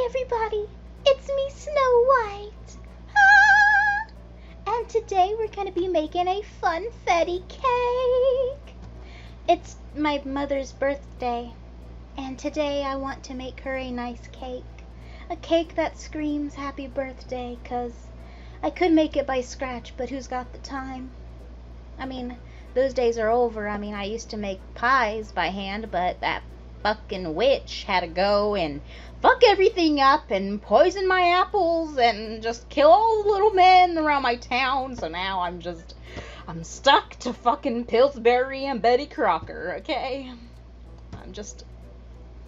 Hi everybody, it's me Snow White. Ah! And today we're going to be making a funfetti cake. It's my mother's birthday, and today I want to make her a nice cake. A cake that screams happy birthday, 'cause I could make it by scratch, but who's got the time? I mean, those days are over. I mean, I used to make pies by hand, but that fucking witch had to go and fuck everything up and poison my apples and just kill all the little men around my town. So now I'm stuck to fucking Pillsbury and Betty Crocker, okay?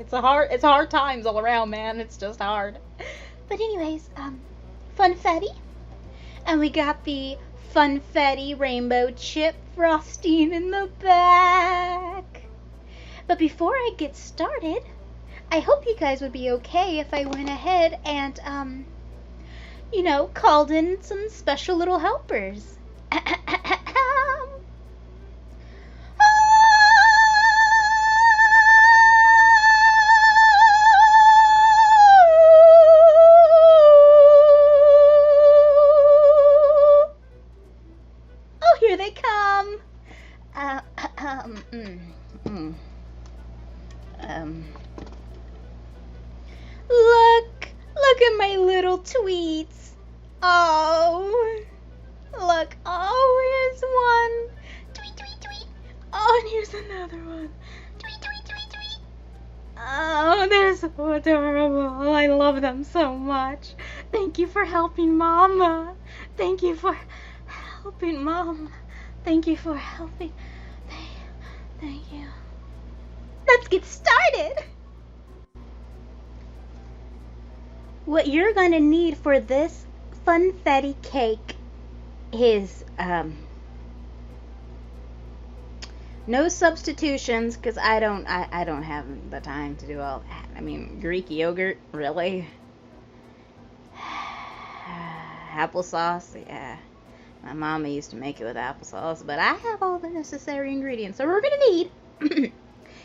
It's hard times all around, man. It's just hard. But anyways, funfetti. And we got the funfetti rainbow chip frosting in the back. But before I get started, I hope you guys would be okay if I went ahead and, called in some special little helpers. Oh, here they come. Look at my little tweets. Oh, look. Oh, here's one. Tweet, tweet, tweet. Oh, and here's another one. Tweet, tweet, tweet, tweet. Oh, they're so adorable. I love them so much. Thank you for helping Mama. Thank you for helping Mom. Thank you for helping. Thank you. Let's get started. What you're going to need for this funfetti cake is no substitutions, because I don't have the time to do all that. I mean, Greek yogurt, really? Applesauce, yeah. My mama used to make it with applesauce, but I have all the necessary ingredients. So what we're going to need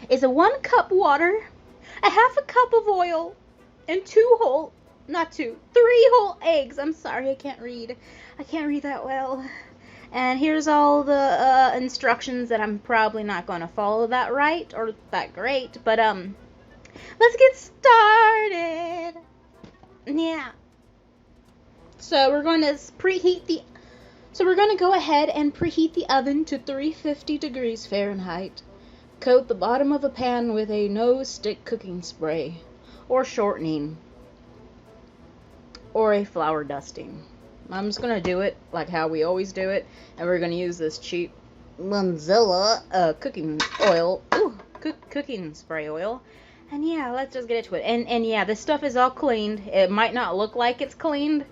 is a 1 cup water, a half a cup of oil, and 3 whole eggs. I'm sorry, I can't read. I can't read that well. And here's all the instructions that I'm probably not going to follow that right or that great. But let's get started. Yeah. So we're going to go ahead and preheat the oven to 350 degrees Fahrenheit. Coat the bottom of a pan with a no-stick cooking spray or shortening, or a flour dusting. I'm just going to do it like how we always do it, and we're going to use this cheap Munzilla cooking oil, cooking spray oil. And yeah, let's just get into it. And yeah, this stuff is all cleaned. It might not look like it's cleaned.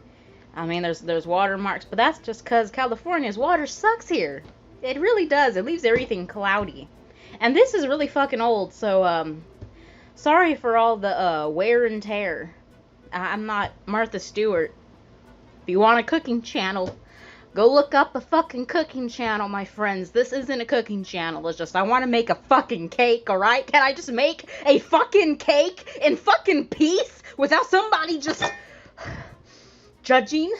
I mean, there's water marks, but that's just because California's water sucks here. It really does. It leaves everything cloudy. And this is really fucking old, so sorry for all the wear and tear. I'm not Martha Stewart. If you want a cooking channel, go look up a fucking cooking channel, my friends. This isn't a cooking channel. It's just I want to make a fucking cake, alright? Can I just make a fucking cake in fucking peace without somebody just judging?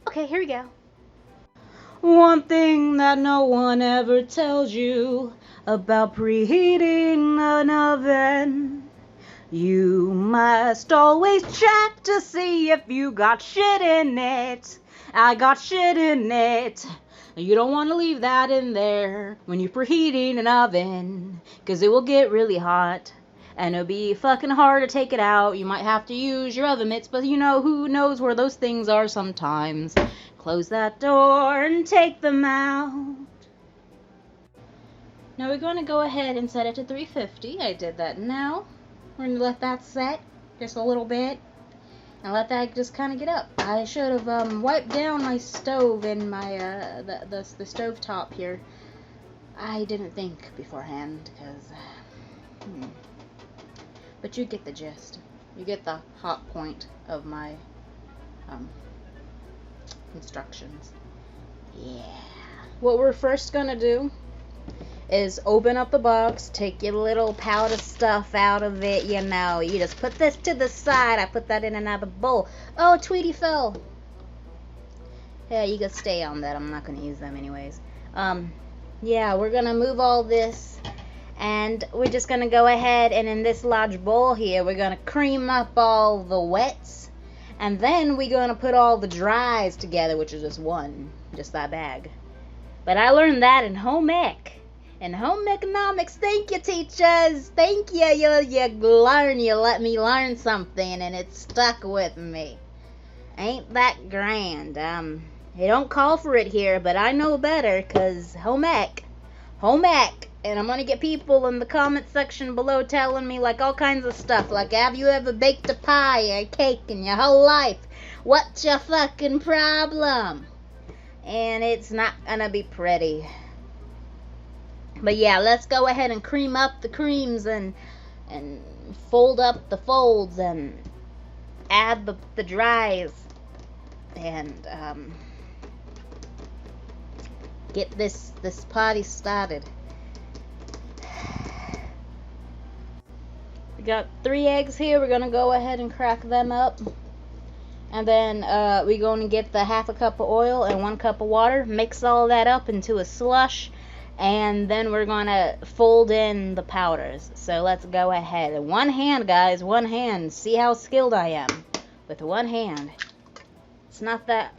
Okay, here we go. One thing that no one ever tells you about preheating an oven: you must always check to see if you got shit in it. I got shit in it. You don't want to leave that in there when you're preheating an oven, 'cause it will get really hot and it'll be fucking hard to take it out. You might have to use your oven mitts, but who knows where those things are sometimes. Close that door and take them out. Now we're going to go ahead and set it to 350. I did that now. We're going to let that set just a little bit and let that just kind of get up. I should have wiped down my stove and my the stove top here. I didn't think beforehand, because but you get the gist. You get the hot point of my instructions. Yeah. What we're first going to do is open up the box, take your little powder stuff out of it, you know. You just put this to the side. I put that in another bowl. Oh, Tweety fell. Yeah, you can stay on that. I'm not going to use them anyways. Yeah, we're going to move all this. And we're just going to go ahead and in this large bowl here, we're going to cream up all the wets. And then we're going to put all the dries together, which is just that bag. But I learned that in home ec. In home economics. Thank you, teachers. Thank you. You let me learn something, and it stuck with me. Ain't that grand? They don't call for it here, but I know better, because home ec. And I'm going to get people in the comment section below telling me, like, all kinds of stuff. Like, have you ever baked a pie or a cake in your whole life? What's your fucking problem? And it's not going to be pretty. But yeah, let's go ahead and cream up the creams and fold up the folds and add the dries. And get this party started. We got 3 eggs here. We're gonna go ahead and crack them up, and then we're going to get the half a cup of oil and 1 cup of water, mix all that up into a slush, and then we're gonna fold in the powders. So let's go ahead. One hand, guys, one hand. See how skilled I am with one hand. It's not that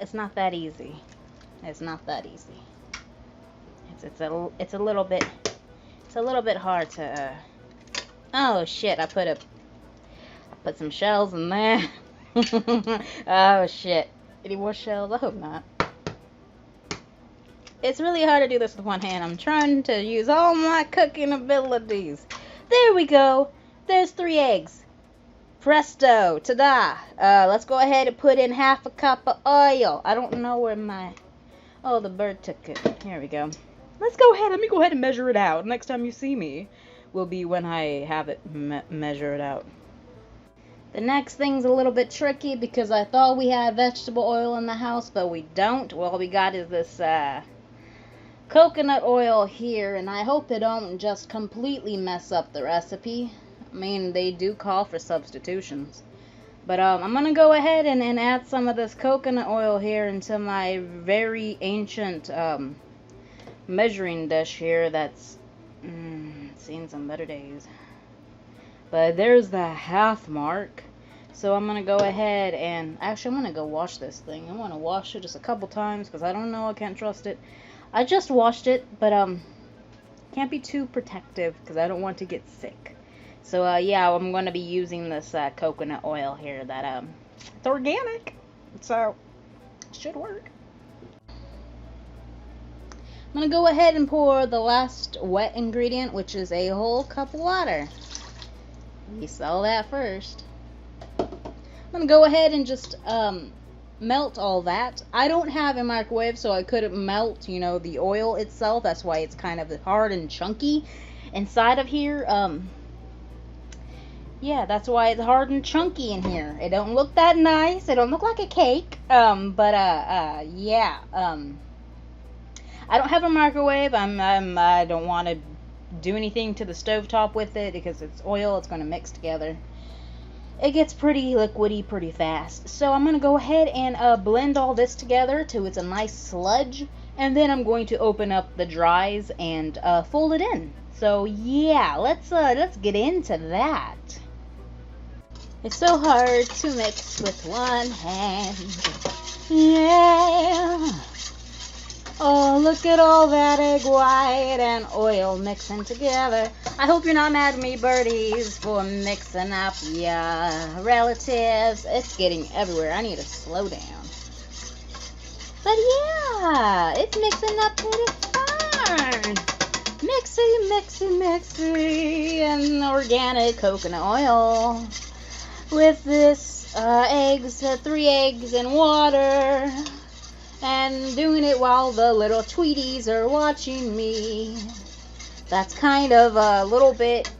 easy. It's not that easy. It's a little bit hard to. Oh shit! I put some shells in there. Oh shit! Any more shells? I hope not. It's really hard to do this with one hand. I'm trying to use all my cooking abilities. There we go. There's 3 eggs. Presto! Ta-da! Let's go ahead and put in half a cup of oil. I don't know where my. Oh, the bird took it. Here we go. Let's go ahead. Let me go ahead and measure it out. Next time you see me will be when I have it measure it out. The next thing's a little bit tricky because I thought we had vegetable oil in the house, but we don't. Well, all we got is this coconut oil here, and I hope it don't just completely mess up the recipe. I mean, they do call for substitutions. But I'm going to go ahead and add some of this coconut oil here into my very ancient measuring dish here that's seen some better days. But there's the half mark. So I'm going to go ahead and actually I'm going to go wash this thing. I want to wash it just a couple times because I don't know, I can't trust it. I just washed it, but can't be too protective because I don't want to get sick. So yeah, I'm going to be using this coconut oil here that it's organic. So it should work. I'm going to go ahead and pour the last wet ingredient, which is a whole cup of water. We saw that first. I'm going to go ahead and just melt all that. I don't have a microwave, so I couldn't melt, the oil itself. That's why it's kind of hard and chunky inside of here. Yeah, that's why it's hard and chunky in here. It don't look that nice. It don't look like a cake. Yeah. I don't have a microwave. I don't want to do anything to the stovetop with it because it's oil. It's going to mix together. It gets pretty liquidy pretty fast. So I'm going to go ahead and blend all this together till it's a nice sludge. And then I'm going to open up the dries and fold it in. So yeah, let's get into that. It's so hard to mix with one hand. Yeah. Oh, look at all that egg white and oil mixing together. I hope you're not mad at me, birdies, for mixing up your relatives. It's getting everywhere. I need to slow down. But yeah, it's mixing up pretty fine. Mixy, and organic coconut oil with this 3 eggs and water. And doing it while the little Tweeties are watching me. That's kind of a little bit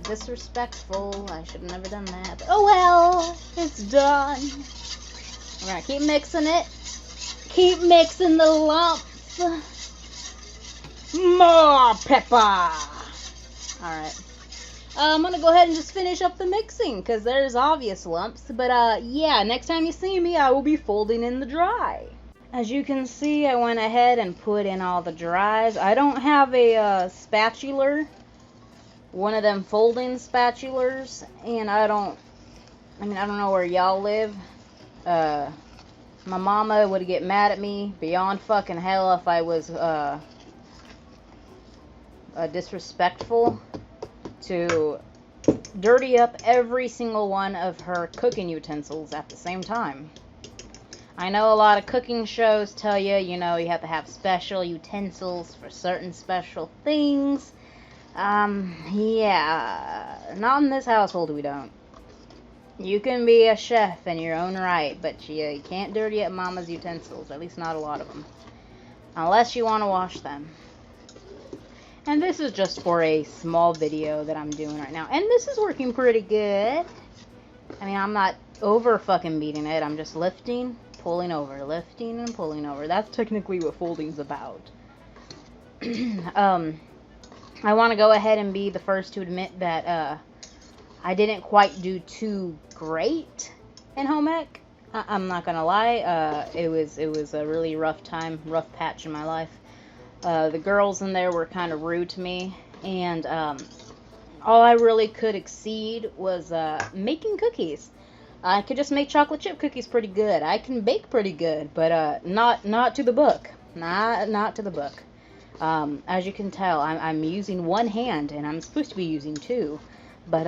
disrespectful. I should have never done that. But oh well, it's done. We're going to keep mixing it. Keep mixing the lumps. More pepper. Alright. I'm gonna go ahead and just finish up the mixing because there's obvious lumps. But yeah, next time you see me, I will be folding in the dry. As you can see, I went ahead and put in all the dries. I don't have a spatula, one of them folding spatulas, and I don't know where y'all live. My mama would get mad at me beyond fucking hell if I was disrespectful to dirty up every single one of her cooking utensils at the same time. I know a lot of cooking shows tell you, you have to have special utensils for certain special things. Yeah, not in this household we don't. You can be a chef in your own right, but you can't dirty up mama's utensils, at least not a lot of them. Unless you want to wash them. And this is just for a small video that I'm doing right now. And this is working pretty good. I mean, I'm not over fucking beating it. I'm just lifting, pulling over, lifting and pulling over. That's technically what folding's about. I want to go ahead and be the first to admit that I didn't quite do too great in home ec. I'm not gonna lie. It was a really rough patch in my life. The girls in there were kind of rude to me, and all I really could exceed was making cookies. I could just make chocolate chip cookies pretty good. I can bake pretty good, but not to the book. Not to the book. As you can tell, I'm using one hand, and I'm supposed to be using two. But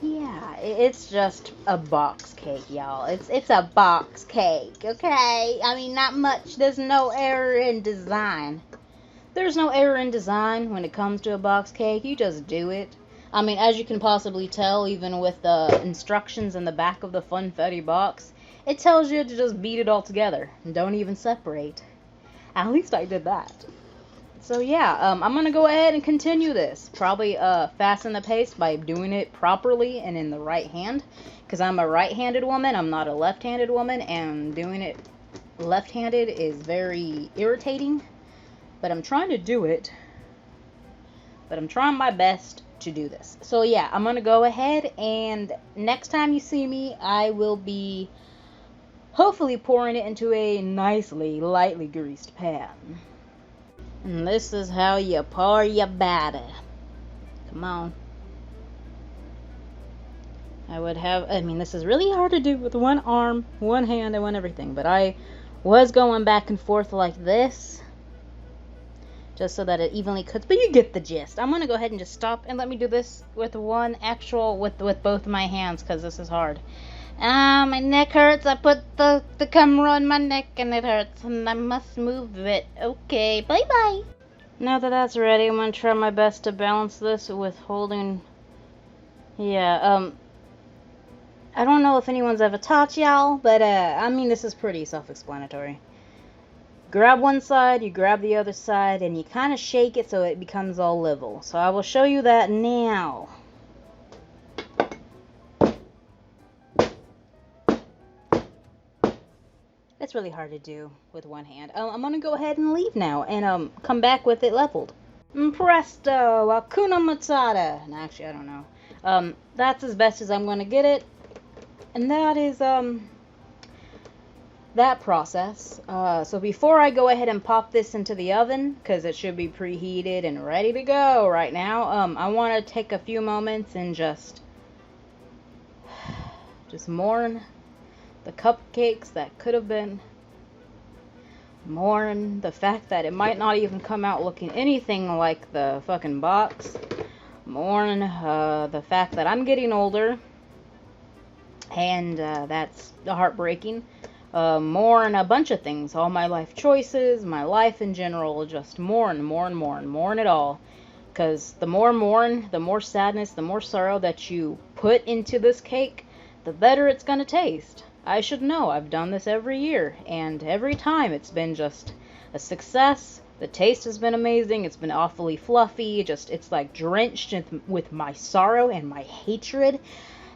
yeah, it's just a box cake, y'all. It's a box cake, okay? I mean, not much. There's no error in design. There's no error in design when it comes to a box cake. You just do it. I mean, as you can possibly tell, even with the instructions in the back of the funfetti box, it tells you to just beat it all together and don't even separate. At least I did that. So yeah, I'm going to go ahead and continue this. Probably fasten the pace by doing it properly and in the right hand. Because I'm a right-handed woman, I'm not a left-handed woman. And doing it left-handed is very irritating. But I'm trying to do it. But I'm trying my best to do this. So yeah, I'm going to go ahead and next time you see me, I will be hopefully pouring it into a nicely, lightly greased pan. And this is how you pour your batter. Come on. This is really hard to do with one arm, one hand, and one everything. But I was going back and forth like this. Just so that it evenly cooks. But you get the gist. I'm going to go ahead and just stop and let me do this with with both my hands. Because this is hard. My neck hurts. I put the camera on my neck and it hurts. And I must move it. Okay, bye-bye. Now that that's ready, I'm going to try my best to balance this with holding... Yeah, I don't know if anyone's ever taught y'all, but, this is pretty self-explanatory. Grab one side, you grab the other side, and you kind of shake it so it becomes all level. So I will show you that now. It's really hard to do with one hand. I'm going to go ahead and leave now and come back with it leveled. Presto! Hakuna Matata! No, actually, I don't know. That's as best as I'm going to get it. And that is that process. So before I go ahead and pop this into the oven, because it should be preheated and ready to go right now, I want to take a few moments and just mourn the cupcakes that could have been. Mourn the fact that it might not even come out looking anything like the fucking box. Mourn the fact that I'm getting older. And that's heartbreaking. Mourn a bunch of things. All my life choices, my life in general. Just mourn it all. Because the more mourn, the more sadness, the more sorrow that you put into this cake, the better it's going to taste. I should know. I've done this every year, and every time it's been just a success. The taste has been amazing. It's been awfully fluffy. It's like drenched with my sorrow and my hatred.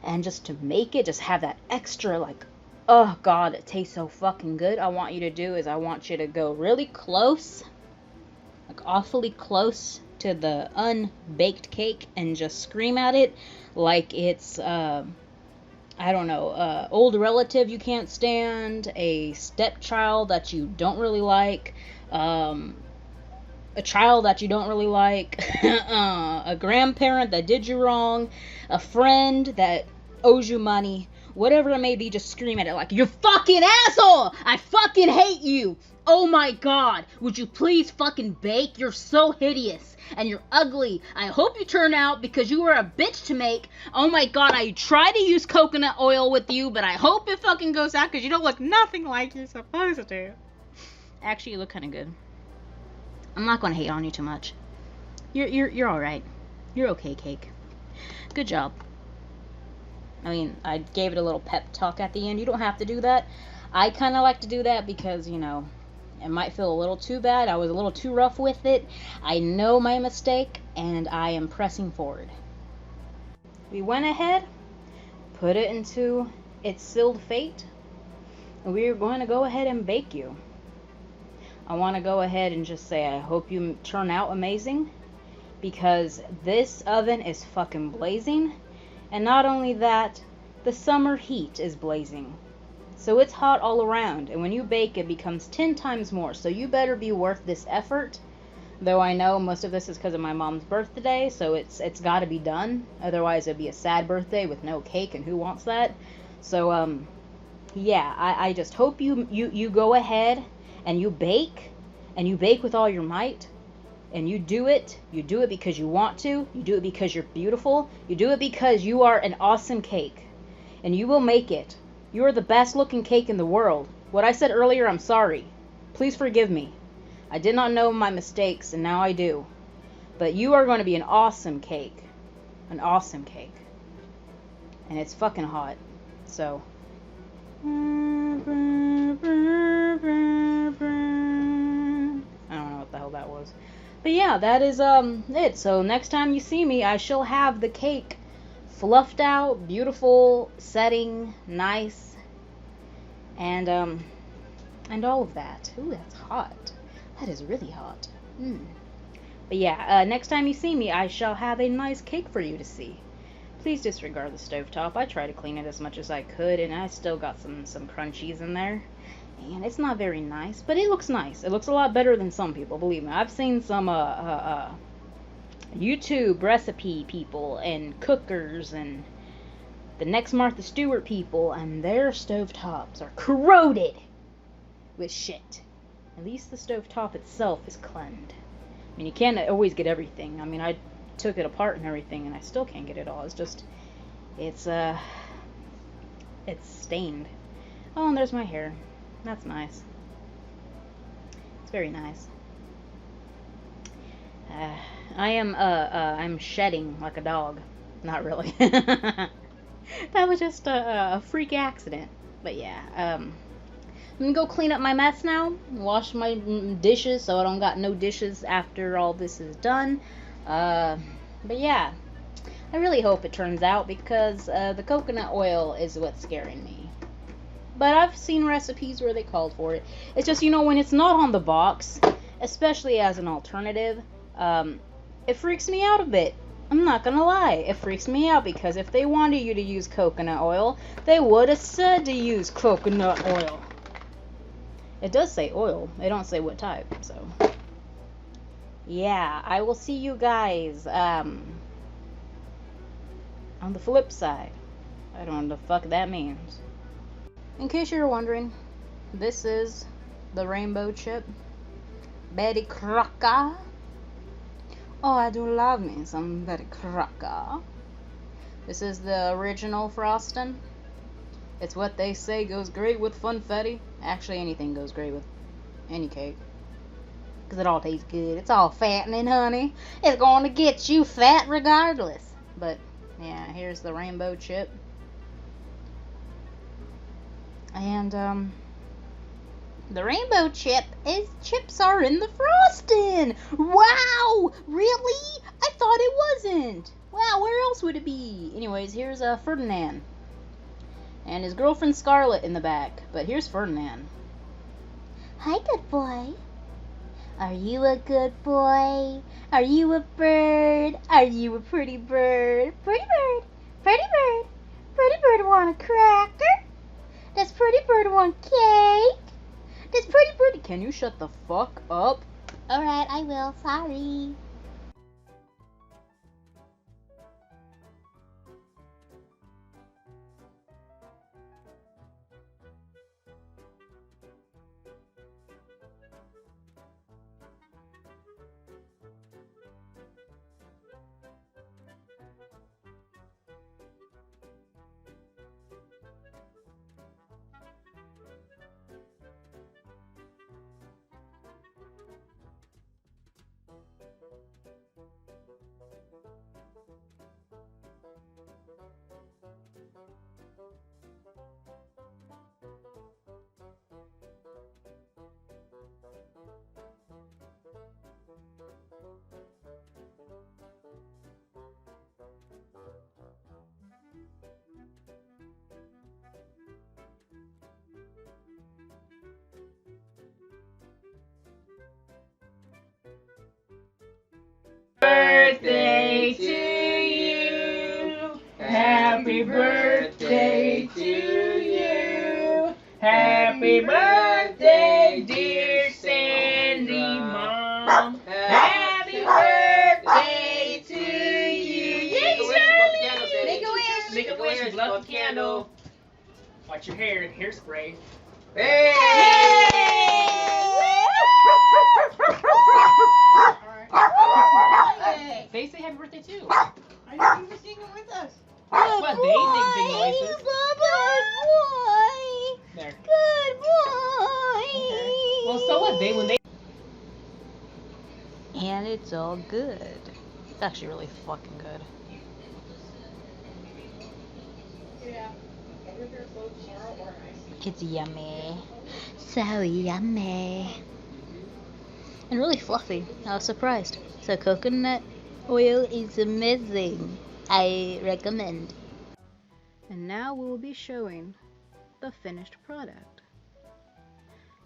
And just to make it, just have that extra, like, Oh God, it tastes so fucking good. I want you to go really close, like awfully close to the unbaked cake and just scream at it like it's I don't know, old relative you can't stand, a stepchild that you don't really like, a child that you don't really like, a grandparent that did you wrong, a friend that owes you money, whatever it may be, just scream at it like, you fucking asshole! I fucking hate you! Oh my God, would you please fucking bake? You're so hideous and you're ugly. I hope you turn out because you were a bitch to make. Oh my God, I tried to use coconut oil with you, but I hope it fucking goes out because you don't look nothing like you're supposed to. Actually, you look kind of good. I'm not going to hate on you too much. You're all right. You're okay, cake. Good job. I mean, I gave it a little pep talk at the end. You don't have to do that. I kind of like to do that because, you know, it might feel a little too bad. I was a little too rough with it. I know my mistake, and I am pressing forward. We went ahead, put it into its sealed fate, and we are going to go ahead and bake you. I want to go ahead and just say I hope you turn out amazing, because this oven is fucking blazing, and not only that, the summer heat is blazing. So it's hot all around, and when you bake it becomes 10 times more, so you better be worth this effort. Though I know most of this is because of my mom's birthday, so it's got to be done. Otherwise it'd be a sad birthday with no cake, and who wants that? So yeah, I just hope you go ahead and you bake with all your might, and you do it because you want to, you do it because you're beautiful, you do it because you are an awesome cake, and you will make it. You are the best looking cake in the world. What I said earlier, I'm sorry. Please forgive me. I did not know my mistakes, and now I do. But you are going to be an awesome cake. An awesome cake. And it's fucking hot. So. I don't know what the hell that was. But yeah, that is it. So next time you see me, I shall have the cake fluffed out, beautiful setting, nice, and all of that. Ooh, that's hot. That is really hot. But yeah, next time you see me, I shall have a nice cake for you to see. Please disregard the stovetop. I tried to clean it as much as I could, and I still got some crunchies in there. And it's not very nice, but it looks nice. It looks a lot better than some people, believe me. I've seen some YouTube recipe people and cookers and the next Martha Stewart people, and their stovetops are corroded with shit. At least the stovetop itself is cleansed. I mean, you can't always get everything. I mean, I took it apart and everything, and I still can't get it all. It's just, it's stained. Oh, and there's my hair. That's nice. It's very nice. I'm shedding like a dog. Not really. That was just a freak accident. But yeah, I'm gonna go clean up my mess now. Wash my dishes so I don't got no dishes after all this is done. But yeah, I really hope it turns out, because the coconut oil is what's scaring me. But I've seen recipes where they called for it. It's just, you know, when it's not on the box, especially as an alternative, it freaks me out a bit. I'm not gonna lie, it freaks me out, because if they wanted you to use coconut oil, they would have said to use coconut oil. It does say oil. They don't say what type, so. Yeah, I will see you guys on the flip side. I don't know what the fuck that means. In case you're wondering, this is the rainbow chip. Betty Crocker. Oh, I do love me some Betty Crocker. This is the original frosting. It's what they say goes great with funfetti. Actually, anything goes great with any cake, because it all tastes good. It's all fattening, honey. It's going to get you fat regardless. But yeah, here's the rainbow chip. And the rainbow chips are in the frosting. Wow, really? I thought it wasn't. Wow, where else would it be? Anyways, here's Ferdinand. And his girlfriend Scarlet in the back. But here's Ferdinand. Hi, good boy. Are you a good boy? Are you a bird? Are you a pretty bird? Pretty bird, pretty bird, pretty bird want a cracker? Does pretty bird want cake? Does pretty bird... Can you shut the fuck up? Alright, I will. Sorry. Birthday to you. Happy birthday to you. Happy birthday, dear Sandy Mom. Happy birthday to you. Yay, Charlie! Make a wish. Make a wish. Blow the candle. Watch your hair. Hairspray. Hey! They say happy birthday too. I know you were singing with us. That's what they make big noises. Good boy. There. Good boy. Okay. Well, so what? When they. And it's all good. It's actually really fucking good. Yeah. It's yummy. So yummy. And really fluffy. I was surprised. So coconut oil is amazing. I recommend. And now we will be showing the finished product.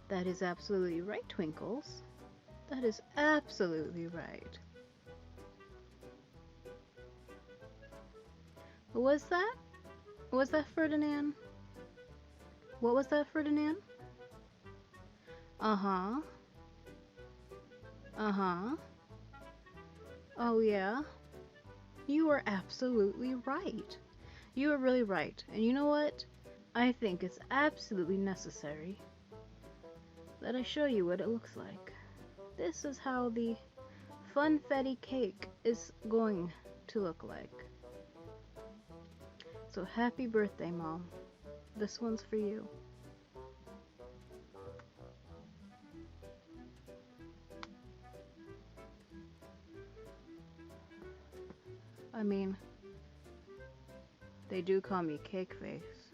That is absolutely right, Twinkles. That is absolutely right. What was that? What was that, Ferdinand? What was that, Ferdinand? Uh-huh. Uh-huh. Oh, yeah? You are absolutely right. You are really right. And you know what? I think it's absolutely necessary that I show you what it looks like. This is how the funfetti cake is going to look like. So happy birthday, Mom. This one's for you. I mean, they do call me Cake Face.